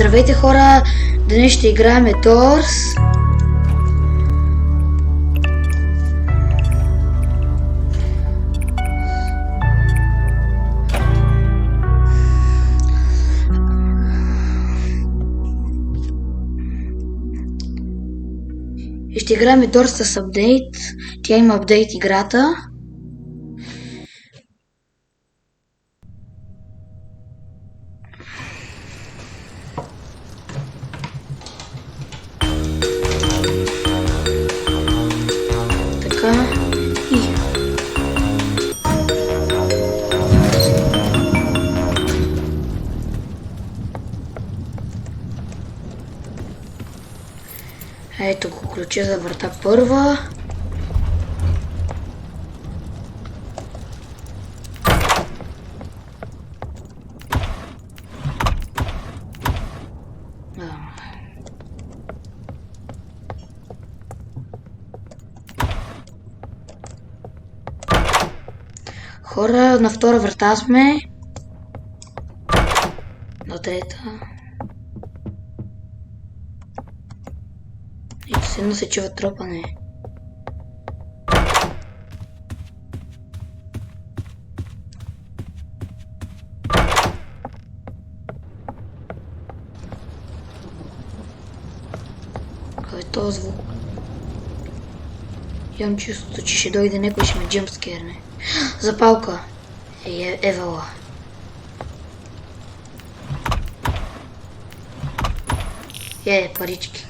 Здравейте хора, днес ще играем Doors. И ще играем Doors с апдейт. Тя има апдейт играта. Така и ето го ключа за врата първа. Хора, на втора врата сме. На трета. Ето седно се чува тропане. Кой е този звук? Имам чувството, че ще дойде някой и ще ме джъмпскерне. Запалка. Евала. Парички.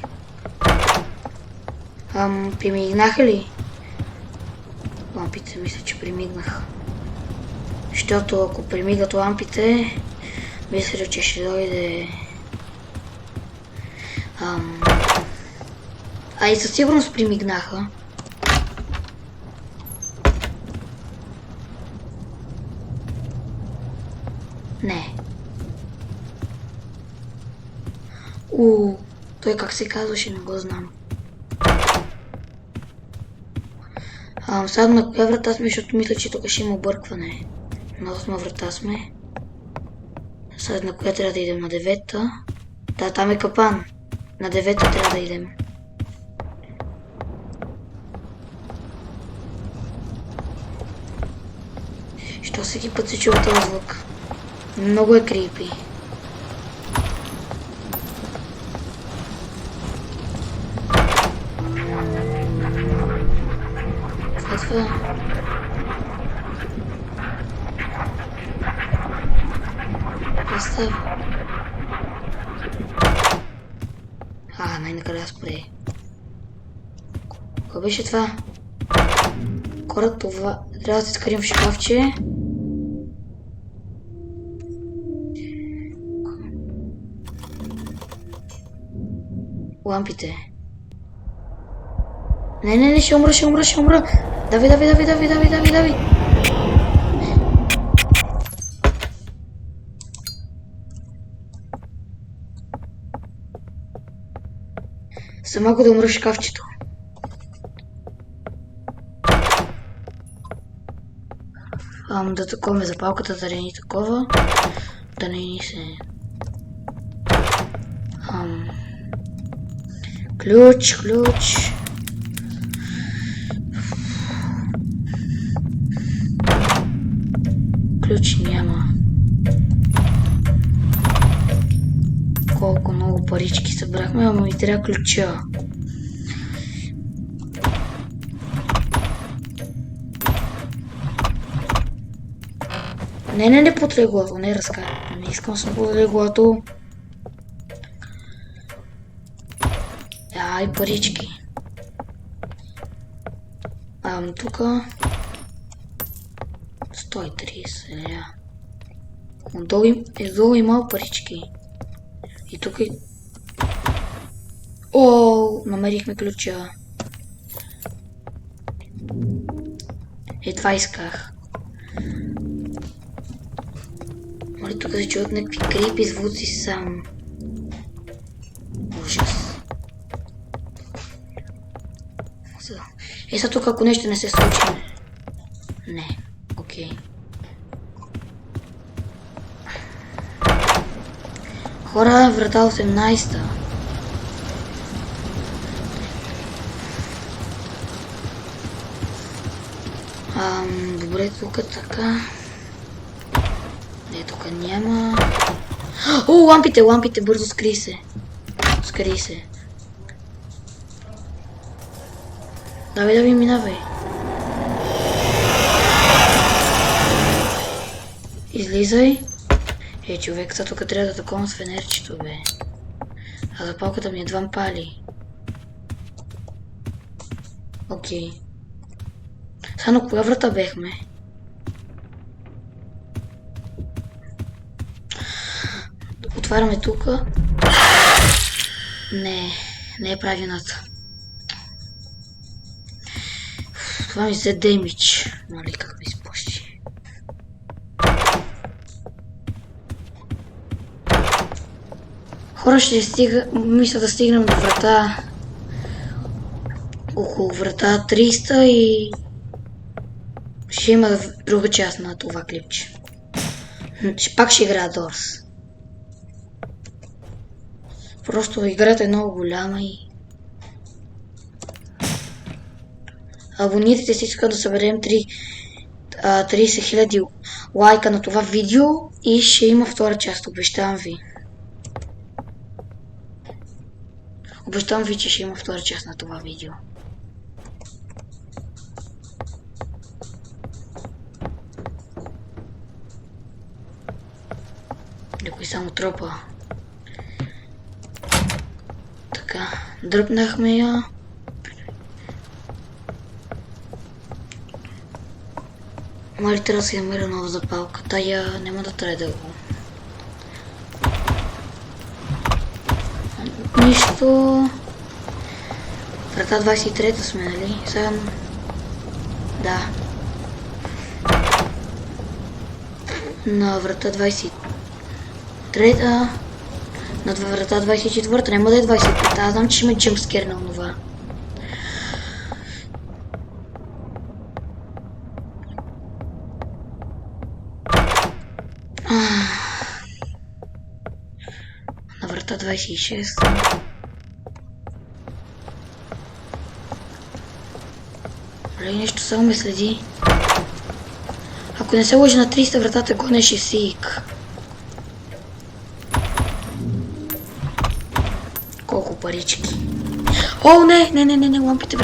Примигнаха ли? Лампите, мисля, че примигнаха. Защото ако примигат лампите, мисля, че ще дойде... и със сигурност примигнаха. Не. Той как се казваше, не го знам. Сега на коя врата сме, защото мисля, че тук ще има объркване. На 8 врата сме. Сега на коя трябва да идем? На 9-та. Да, там е капан. На 9-та трябва да идем. Що всеки път се чува този звук? Много е крипи. Това. Представя. Най-накрая спре. Какво беше това? Кора това. Трябва да се скрим в шкафче. Лампите. Не, ще умра. Дави. Само го да умра в шкафчето. Да таковаме запалката, да не ни такова. Да не ни се... Ключ. Ключ няма. Колко много парички събрахме, ама ми трябва ключа. Не под леглото, не разкарам. Не искам съм под леглото. И парички. Тука 130 ля. Отдолу има парички. И тук и... намерихме ключа. Това исках. Моля, тук се чуват някакви крипи звуци сам. Ужас. Сега тук ако нещо не се случи. Не. Окей. Хора, врата 18-та. Добре, тук така. Не, тук няма. О, лампите, бързо скри се. Скри се. Давай, минавай. Излизай. Човек, са тук трябва да такова с фенерчето, бе. А запалката ми едва пали. Окей. Сега на коя врата бехме? Отваряме тук. Не е правилната. Това ми взе демидж. Нали, как ми изпущи. Хора, мисля да стигнем до врата. Около врата 300 и ще има друга част на това клипче. Пак ще играя Дорс. Просто играта е много голяма и... Абонирайте се, искам да съберем 30 000 лайка на това видео и ще има втора част, обещавам ви. Обещавам ви, че ще има втора част на това видео. Някой само тропа. Така, дръпнахме я. Мали трябва да се намеря нова запалка. Тая няма да трябва дълго. Нищо. Врата 23-та сме, нали? Сега... Да. На врата 23-та. На врата 24-та. Няма да е 25-та. Аз знам, че ще ме джъмпскер на онова. На врата 26. Оле, нещо само ме следи. Ако не се лъжи на 300 вратата гонеше сик. Колко парички. О, не, лампите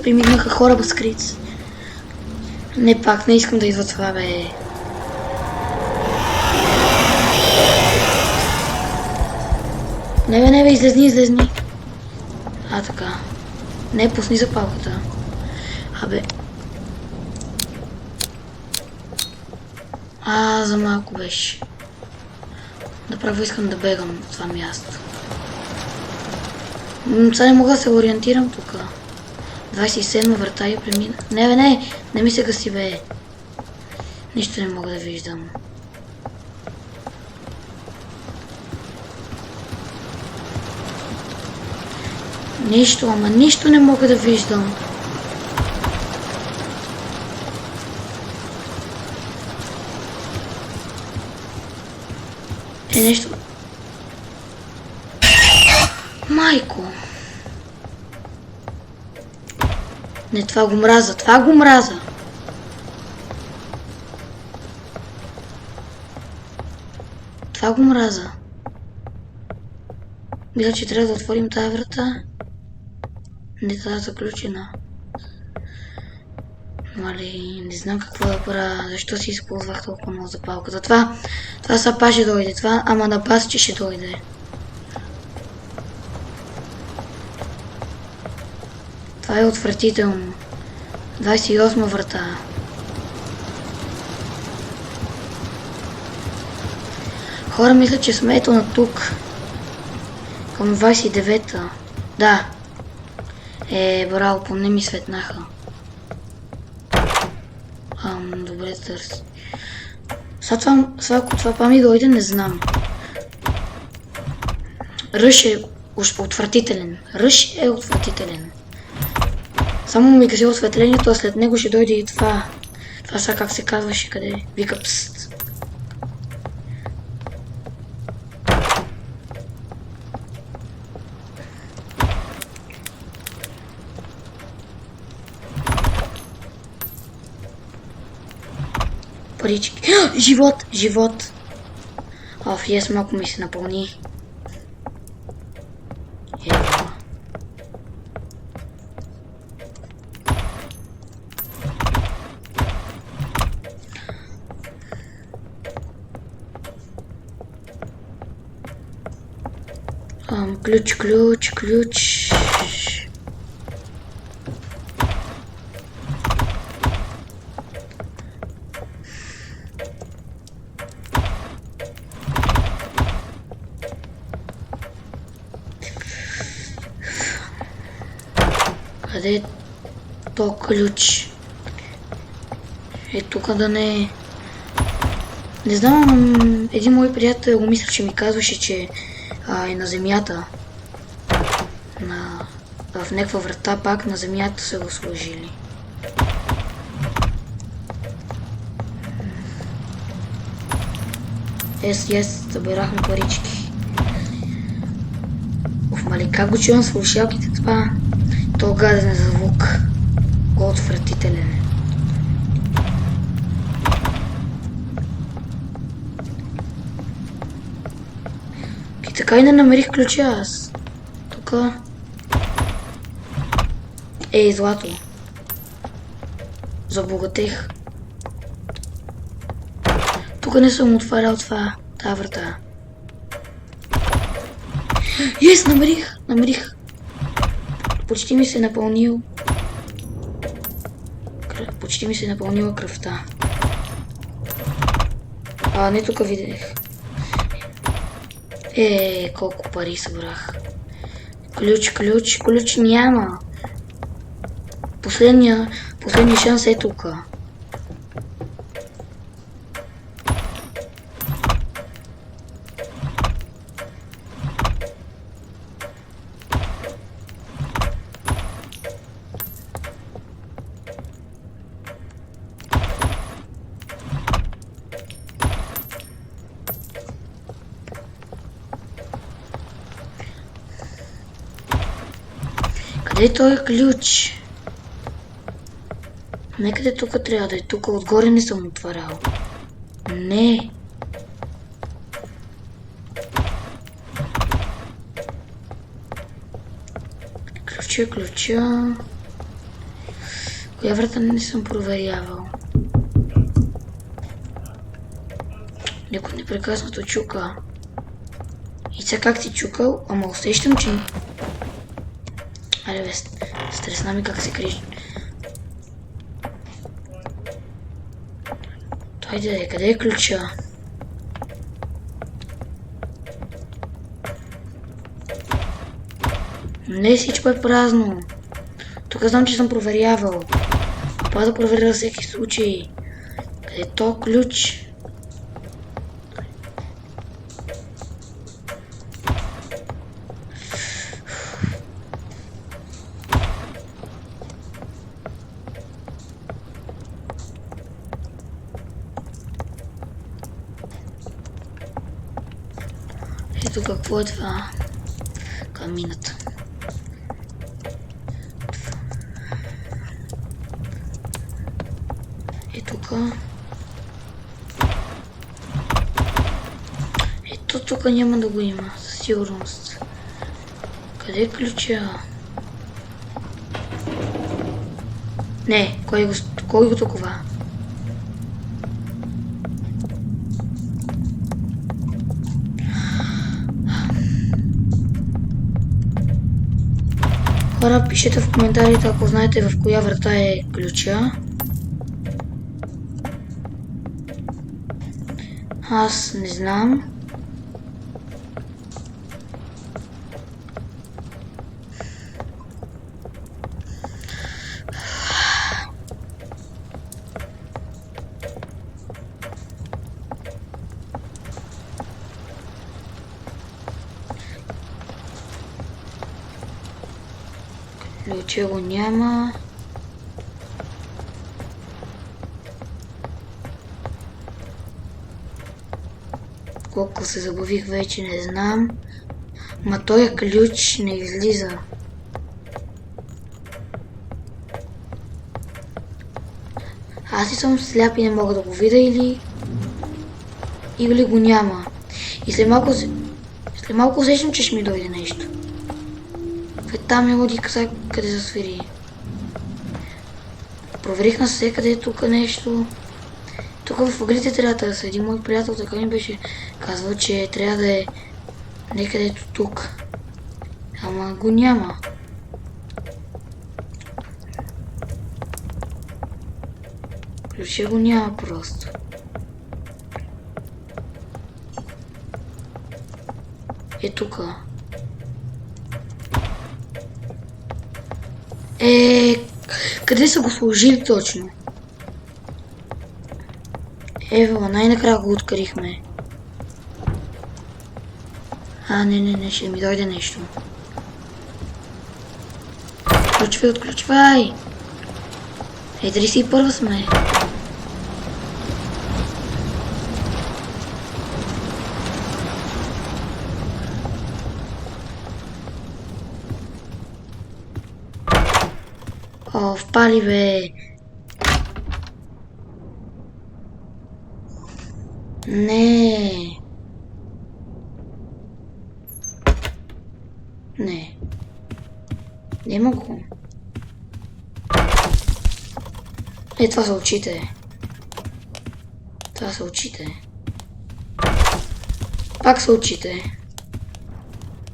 примигнаха, хора възкриц. Не пак, не искам да идва това, бе. Не бе, излезни. А, така. Не, пусни запалката. Абе. За малко беше. Направо искам да бегам от това място. Сега не мога да се ориентирам тук. 27 врата и премина. Не бе, не ми се гаси, бе. Нищо не мога да виждам. Нищо не мога да виждам. Нещо... Майко! Не, това го мраза. Мисля, че трябва да отворим тази врата. Не, тази е заключена. Мали, не знам какво да правя. Защо си използвах толкова много запалката. Това са па ще дойде. Ама на бас, че ще дойде. Това е отвратително. 28 врата. Хора, мисля, че сме ето на тук. Към 29-та. Да. Браво, поне ми светнаха. Добре, търси. Сега ако това па ми дойде, не знам. Ръш е отвратителен. Само ми гаси осветлението, а след него ще дойде и това. Това сега как се казваше, къде? Вика пст. парички. Живот! Живот! Yes, малко ми се напълни. Ево. Ключ. Къде е то ключ? Е тук да не е. Не знам, един мой приятел го мисля, че ми казваше, че е на земята. В някаква врата пак на земята са го сложили. Събирахме парички. Мали, как го чувам с слушалките това? То гаден звук. Го отвратителен. И така и не намерих ключа аз. Тука. Злато. Забогатех. Тук не съм отварял това. Тази врата. Намерих. Почти ми се напълнила кръвта. Не тук видях. Колко пари събрах. Ключ няма. Последния шанс е тук. Къде е този ключ? Некъде тук трябва да е. Тук отгоре не съм отварял. Не. Ключа. Коя врата не съм проверявал? Някой непрекъснато чука. И сега как си чукал? Ама усещам, че... Аре бе, стресна ми как се крижи. Хайде, къде е ключа? Не, всичко е празно. Тук знам, че съм проверявал. Това да проверя за всеки случай. Къде е то ключ? Ето какво е това? Камината. Ето тук няма да го има, със сигурност. Къде е ключа? Не, кой го толкова? Хора, пишете в коментарите, ако знаете в коя врата е ключа. Аз не знам. Ключа го няма. Колко се забавих вече не знам. Ма този ключ не излиза. Аз ли съм сляп и не мога да го видя или го няма. И след малко усещам, че ще ми дойде нещо. Там е лодика, сега къде се свири. Проверих навсекъде е тук нещо. Тук в ъглите трябва да седи. Мой приятел така ми беше казвал, че трябва да е някъде ето тук. Ама го няма. Ключа го няма просто. Е тука. Къде са го сложили точно? Ева, най-накрая го открихме. Не, ще ми дойде нещо. Отключвай! 31 сме. О, впали бе. Не. Нема го. Това са очите. Пак са очите.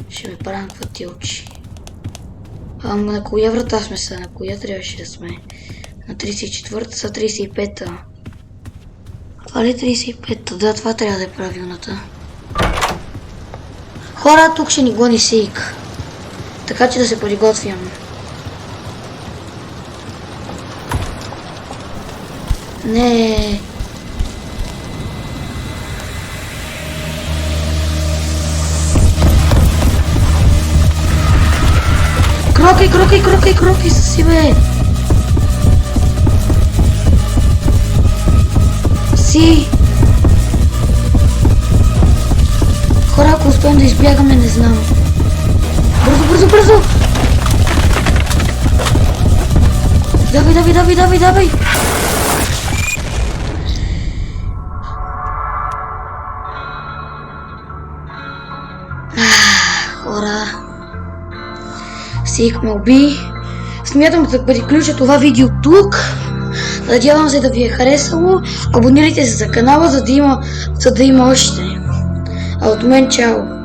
Ще ми пранкват тия очи. На коя врата сме са? На коя трябваше да сме? На 34-та са 35-та. Това ли 35-та? Да, това трябва да е правилната. Хора, тук ще ни гони Сик. Така че да се приготвям. Не. Кроки си бе. Си. Хора, ако успеем да избягаме, не знам. Бързо! Давай! Хора. Сик ме уби. Смятам да приключа това видео тук. Надявам се да ви е харесало. Абонирайте се за канала, за да има още. А от мен чао!